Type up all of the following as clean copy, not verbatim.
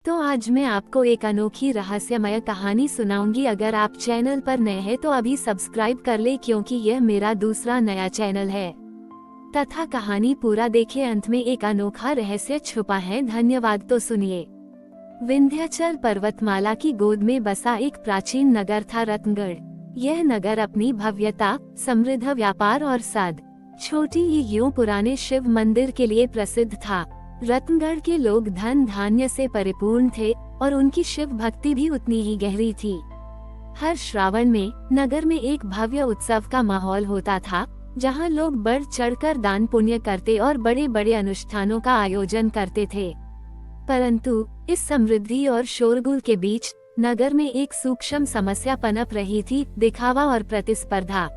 तो आज मैं आपको एक अनोखी रहस्यमय कहानी सुनाऊंगी। अगर आप चैनल पर नए हैं तो अभी सब्सक्राइब कर ले, क्योंकि यह मेरा दूसरा नया चैनल है। तथा कहानी पूरा देखे, अंत में एक अनोखा रहस्य छुपा है। धन्यवाद। तो सुनिए। विंध्याचल पर्वतमाला की गोद में बसा एक प्राचीन नगर था रत्नगढ़। यह नगर अपनी भव्यता, समृद्ध व्यापार और साद छोटी यूं पुराने शिव मंदिर के लिए प्रसिद्ध था। रत्नगढ़ के लोग धन धान्य से परिपूर्ण थे और उनकी शिव भक्ति भी उतनी ही गहरी थी। हर श्रावण में नगर में एक भव्य उत्सव का माहौल होता था, जहां लोग बढ़ चढ़कर दान पुण्य करते और बड़े बड़े अनुष्ठानों का आयोजन करते थे। परंतु इस समृद्धि और शोरगुल के बीच नगर में एक सूक्ष्म समस्या पनप रही थी, दिखावा और प्रतिस्पर्धा।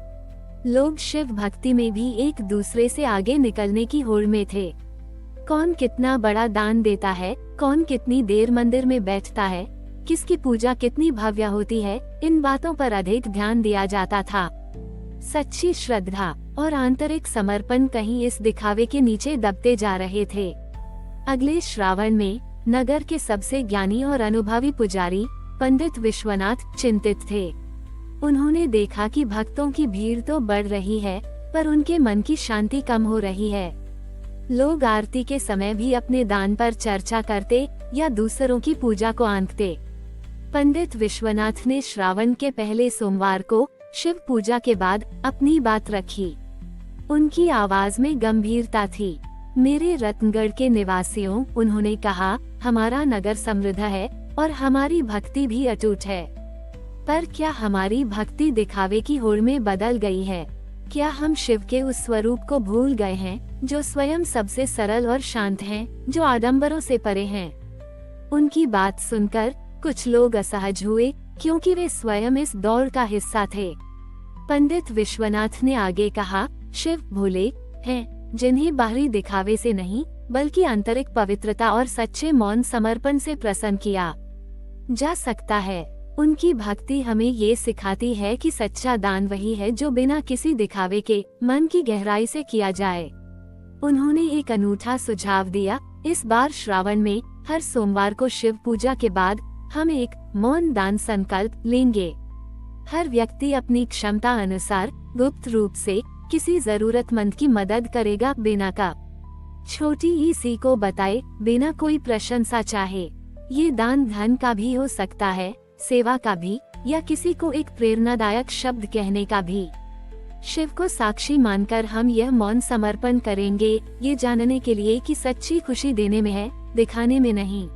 लोग शिव भक्ति में भी एक दूसरे से आगे निकलने की होड़ में थे। कौन कितना बड़ा दान देता है, कौन कितनी देर मंदिर में बैठता है, किसकी पूजा कितनी भव्य होती है, इन बातों पर अधिक ध्यान दिया जाता था। सच्ची श्रद्धा और आंतरिक समर्पण कहीं इस दिखावे के नीचे दबते जा रहे थे। अगले श्रावण में नगर के सबसे ज्ञानी और अनुभवी पुजारी पंडित विश्वनाथ चिंतित थे। उन्होंने देखा कि भक्तों की भीड़ तो बढ़ रही है, पर उनके मन की शांति कम हो रही है। लोग आरती के समय भी अपने दान पर चर्चा करते या दूसरों की पूजा को आंकते। पंडित विश्वनाथ ने श्रावण के पहले सोमवार को शिव पूजा के बाद अपनी बात रखी। उनकी आवाज में गंभीरता थी। मेरे रत्नगढ़ के निवासियों, उन्होंने कहा, हमारा नगर समृद्ध है और हमारी भक्ति भी अटूट है। पर क्या हमारी भक्ति दिखावे की होड़ में बदल गई है? क्या हम शिव के उस स्वरूप को भूल गए हैं, जो स्वयं सबसे सरल और शांत हैं, जो आडंबरों से परे हैं? उनकी बात सुनकर कुछ लोग असहज हुए, क्योंकि वे स्वयं इस दौड़ का हिस्सा थे। पंडित विश्वनाथ ने आगे कहा, शिव भोले हैं, जिन्हें बाहरी दिखावे से नहीं, बल्कि आंतरिक पवित्रता और सच्चे मौन समर्पण से प्रसन्न किया जा सकता है। उनकी भक्ति हमें ये सिखाती है कि सच्चा दान वही है जो बिना किसी दिखावे के मन की गहराई से किया जाए। उन्होंने एक अनूठा सुझाव दिया। इस बार श्रावण में हर सोमवार को शिव पूजा के बाद हम एक मौन दान संकल्प लेंगे। हर व्यक्ति अपनी क्षमता अनुसार गुप्त रूप से किसी जरूरतमंद की मदद करेगा, बिना का छोटी ही सी को बताए, बिना कोई प्रशंसा चाहे। ये दान धन का भी हो सकता है, सेवा का भी, या किसी को एक प्रेरणादायक शब्द कहने का भी। शिव को साक्षी मानकर हम यह मौन समर्पण करेंगे, ये जानने के लिए कि सच्ची खुशी देने में है, दिखाने में नहीं।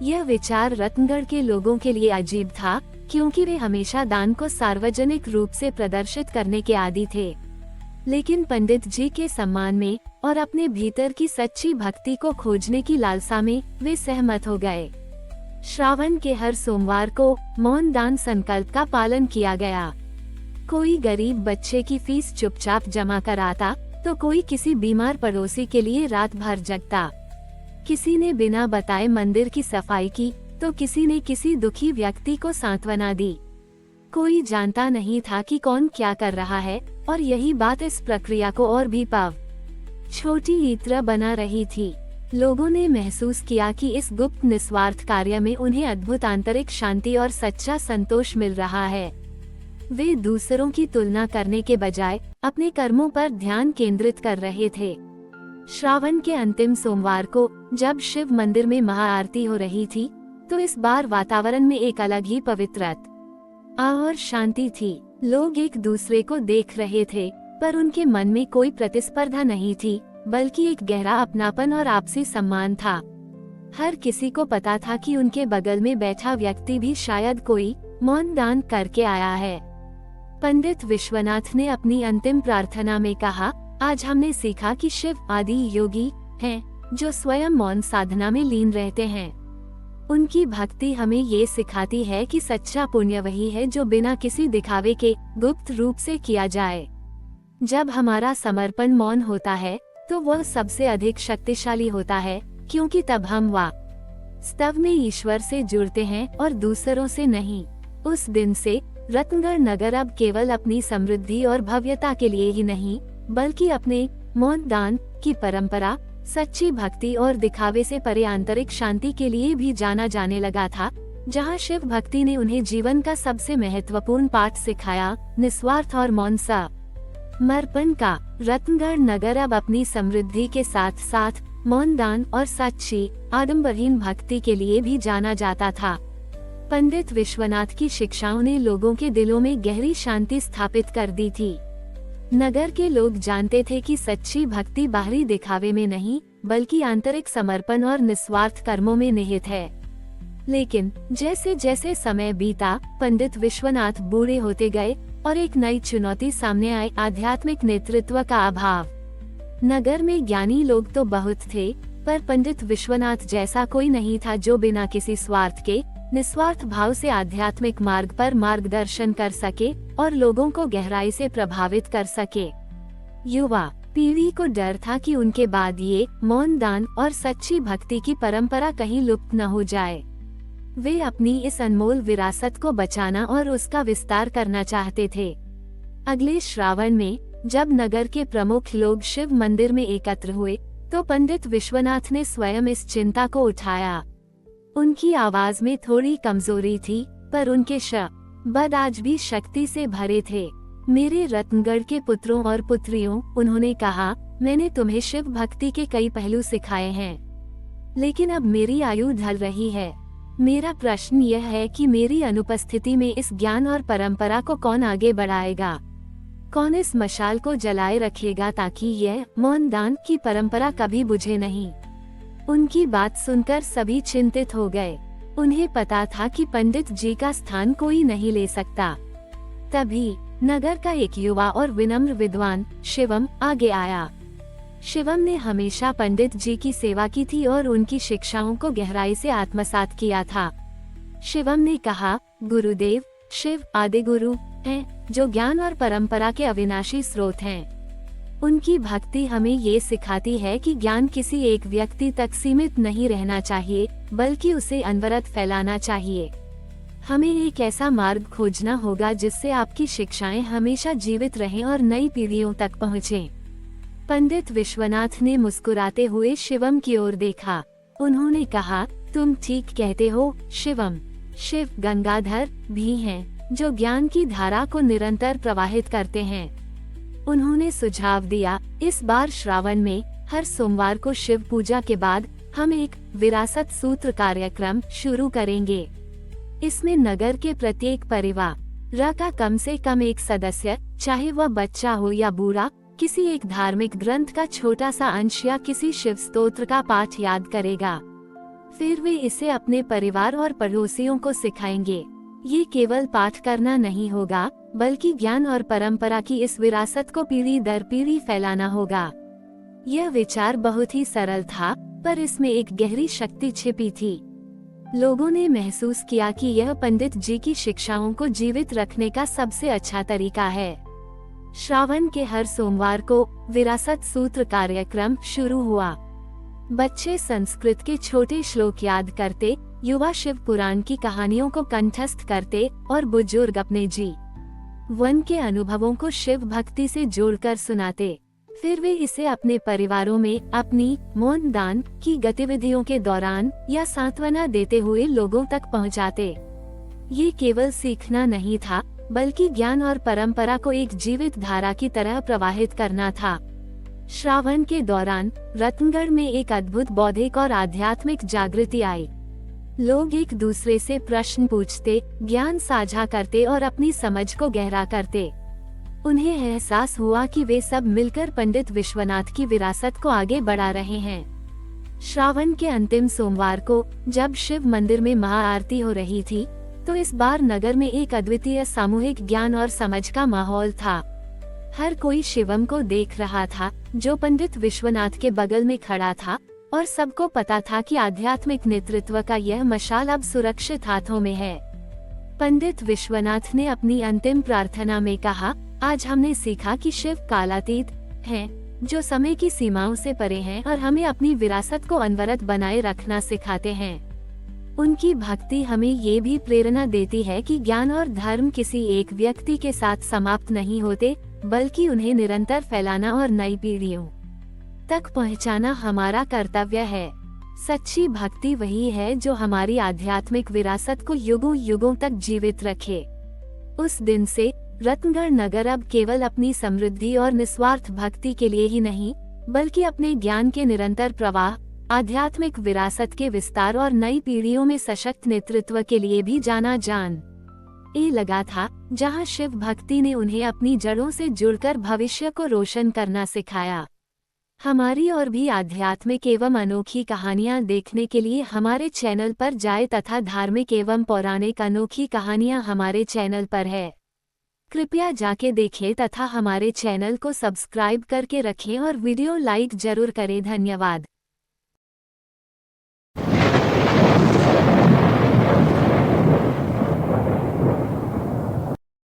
यह विचार रत्नगढ़ के लोगों के लिए अजीब था, क्योंकि वे हमेशा दान को सार्वजनिक रूप से प्रदर्शित करने के आदी थे। लेकिन पंडित जी के सम्मान में और अपने भीतर की सच्ची भक्ति को खोजने की लालसा में वे सहमत हो गए। श्रावण के हर सोमवार को मौन दान संकल्प का पालन किया गया। कोई गरीब बच्चे की फीस चुपचाप जमा कराता, तो कोई किसी बीमार पड़ोसी के लिए रात भर जगता। किसी ने बिना बताए मंदिर की सफाई की, तो किसी ने किसी दुखी व्यक्ति को सांत्वना दी। कोई जानता नहीं था कि कौन क्या कर रहा है, और यही बात इस प्रक्रिया को और भी छोटी इत्र बना रही थी। लोगों ने महसूस किया कि इस गुप्त निस्वार्थ कार्य में उन्हें अद्भुत आंतरिक शांति और सच्चा संतोष मिल रहा है। वे दूसरों की तुलना करने के बजाय अपने कर्मों पर ध्यान केंद्रित कर रहे थे। श्रावण के अंतिम सोमवार को जब शिव मंदिर में महाआरती हो रही थी, तो इस बार वातावरण में एक अलग ही पवित्रता और शांति थी। लोग एक दूसरे को देख रहे थे, पर उनके मन में कोई प्रतिस्पर्धा नहीं थी, बल्कि एक गहरा अपनापन और आपसी सम्मान था। हर किसी को पता था कि उनके बगल में बैठा व्यक्ति भी शायद कोई मौन दान करके आया है। पंडित विश्वनाथ ने अपनी अंतिम प्रार्थना में कहा, आज हमने सीखा कि शिव आदि योगी हैं, जो स्वयं मौन साधना में लीन रहते हैं। उनकी भक्ति हमें ये सिखाती है कि सच्चा पुण्य वही है जो बिना किसी दिखावे के गुप्त रूप से किया जाए। जब हमारा समर्पण मौन होता है, तो वह सबसे अधिक शक्तिशाली होता है, क्योंकि तब हम वास्तव में ईश्वर से जुड़ते हैं और दूसरों से नहीं। उस दिन से रत्नगढ़ नगर अब केवल अपनी समृद्धि और भव्यता के लिए ही नहीं, बल्कि अपने मौन दान की परंपरा सच्ची भक्ति और दिखावे से परे आंतरिक शांति के लिए भी जाना जाने लगा था, जहां शिव भक्ति ने उन्हें जीवन का सबसे महत्वपूर्ण पाठ सिखाया, निस्वार्थ और मौन समर्पण का। रत्नगढ़ नगर अब अपनी समृद्धि के साथ साथ मौन दान और सच्ची आडंबरहीन भक्ति के लिए भी जाना जाता था। पंडित विश्वनाथ की शिक्षाओं ने लोगों के दिलों में गहरी शांति स्थापित कर दी थी। नगर के लोग जानते थे कि सच्ची भक्ति बाहरी दिखावे में नहीं, बल्कि आंतरिक समर्पण और निस्वार्थ कर्मों में निहित है। लेकिन जैसे जैसे समय बीता, पंडित विश्वनाथ बूढ़े होते गए और एक नई चुनौती सामने आई, आध्यात्मिक नेतृत्व का अभाव। नगर में ज्ञानी लोग तो बहुत थे, पर पंडित विश्वनाथ जैसा कोई नहीं था जो बिना किसी स्वार्थ के निस्वार्थ भाव से आध्यात्मिक मार्ग पर मार्गदर्शन कर सके और लोगों को गहराई से प्रभावित कर सके। युवा पीढ़ी को डर था कि उनके बाद ये मौन दान और सच्ची भक्ति की परंपरा कहीं लुप्त न हो जाए। वे अपनी इस अनमोल विरासत को बचाना और उसका विस्तार करना चाहते थे। अगले श्रावण में जब नगर के प्रमुख लोग शिव मंदिर में एकत्र हुए, तो पंडित विश्वनाथ ने स्वयं इस चिंता को उठाया। उनकी आवाज में थोड़ी कमजोरी थी, पर उनके शब्द आज भी शक्ति से भरे थे। मेरे रत्नगढ़ के पुत्रों और पुत्रियों, उन्होंने कहा, मैंने तुम्हें शिव भक्ति के कई पहलू सिखाए हैं, लेकिन अब मेरी आयु ढल रही है। मेरा प्रश्न यह है कि मेरी अनुपस्थिति में इस ज्ञान और परंपरा को कौन आगे बढ़ाएगा, कौन इस मशाल को जलाए रखेगा ताकि यह मौन दान की परंपरा कभी बुझे नहीं। उनकी बात सुनकर सभी चिंतित हो गए। उन्हें पता था कि पंडित जी का स्थान कोई नहीं ले सकता। तभी नगर का एक युवा और विनम्र विद्वान शिवम आगे आया। शिवम ने हमेशा पंडित जी की सेवा की थी और उनकी शिक्षाओं को गहराई से आत्मसात किया था। शिवम ने कहा, गुरुदेव, शिव आदि गुरु हैं, जो ज्ञान और परंपरा के अविनाशी स्रोत हैं। उनकी भक्ति हमें ये सिखाती है कि ज्ञान किसी एक व्यक्ति तक सीमित नहीं रहना चाहिए, बल्कि उसे अनवरत फैलाना चाहिए। हमें एक ऐसा मार्ग खोजना होगा जिससे आपकी शिक्षाएं हमेशा जीवित रहें और नई पीढ़ियों तक पहुँचें। पंडित विश्वनाथ ने मुस्कुराते हुए शिवम की ओर देखा। उन्होंने कहा, तुम ठीक कहते हो शिवम। शिव गंगाधर भी हैं, जो ज्ञान की धारा को निरंतर प्रवाहित करते हैं। उन्होंने सुझाव दिया, इस बार श्रावण में हर सोमवार को शिव पूजा के बाद हम एक विरासत सूत्र कार्यक्रम शुरू करेंगे। इसमें नगर के प्रत्येक परिवार का कम से कम एक सदस्य, चाहे वह बच्चा हो या बूढ़ा, किसी एक धार्मिक ग्रंथ का छोटा सा अंश या किसी शिव स्तोत्र का पाठ याद करेगा। फिर वे इसे अपने परिवार और पड़ोसियों को सिखाएंगे। ये केवल पाठ करना नहीं होगा, बल्कि ज्ञान और परंपरा की इस विरासत को पीढ़ी दर पीढ़ी फैलाना होगा। यह विचार बहुत ही सरल था, पर इसमें एक गहरी शक्ति छिपी थी। लोगों ने महसूस किया कि यह पंडित जी की शिक्षाओं को जीवित रखने का सबसे अच्छा तरीका है। श्रावण के हर सोमवार को विरासत सूत्र कार्यक्रम शुरू हुआ। बच्चे संस्कृत के छोटे श्लोक याद करते, युवा शिव पुराण की कहानियों को कंठस्थ करते और बुजुर्ग अपने जीवन के अनुभवों को शिव भक्ति से जोड़कर सुनाते। फिर वे इसे अपने परिवारों में अपनी मौन दान की गतिविधियों के दौरान या सांत्वना देते हुए लोगों तक पहुंचाते। ये केवल सीखना नहीं था, बल्कि ज्ञान और परंपरा को एक जीवित धारा की तरह प्रवाहित करना था। श्रावण के दौरान रत्नगढ़ में एक अद्भुत बौद्धिक और आध्यात्मिक जागृति आई। लोग एक दूसरे से प्रश्न पूछते, ज्ञान साझा करते और अपनी समझ को गहरा करते। उन्हें एहसास हुआ कि वे सब मिलकर पंडित विश्वनाथ की विरासत को आगे बढ़ा रहे हैं। श्रावण के अंतिम सोमवार को जब शिव मंदिर में महाआरती हो रही थी, तो इस बार नगर में एक अद्वितीय सामूहिक ज्ञान और समझ का माहौल था। हर कोई शिवम को देख रहा था, जो पंडित विश्वनाथ के बगल में खड़ा था, और सबको पता था कि आध्यात्मिक नेतृत्व का यह मशाल अब सुरक्षित हाथों में है। पंडित विश्वनाथ ने अपनी अंतिम प्रार्थना में कहा, आज हमने सीखा कि शिव कालातीत हैं, जो समय की सीमाओं से परे हैं और हमें अपनी विरासत को अनवरत बनाए रखना सिखाते हैं। उनकी भक्ति हमें ये भी प्रेरणा देती है कि ज्ञान और धर्म किसी एक व्यक्ति के साथ समाप्त नहीं होते, बल्कि उन्हें निरंतर फैलाना और नई पीढ़ियों तक पहुंचाना हमारा कर्तव्य है। सच्ची भक्ति वही है जो हमारी आध्यात्मिक विरासत को युगों युगों तक जीवित रखे। उस दिन से रत्नगढ़ नगर अब केवल अपनी समृद्धि और निस्वार्थ भक्ति के लिए ही नहीं, बल्कि अपने ज्ञान के निरंतर प्रवाह, आध्यात्मिक विरासत के विस्तार और नई पीढ़ियों में सशक्त नेतृत्व के लिए भी जाना जान लगा था, जहां शिव भक्ति ने उन्हें अपनी जड़ों से जुड़कर भविष्य को रोशन करना सिखाया। हमारी और भी आध्यात्मिक एवं अनोखी कहानियां देखने के लिए हमारे चैनल पर जाएं तथा धार्मिक एवं पौराणिक अनोखी कहानियां हमारे चैनल पर है। कृपया जाके देखें तथा हमारे चैनल को सब्सक्राइब करके रखें और वीडियो लाइक जरूर करें। धन्यवाद।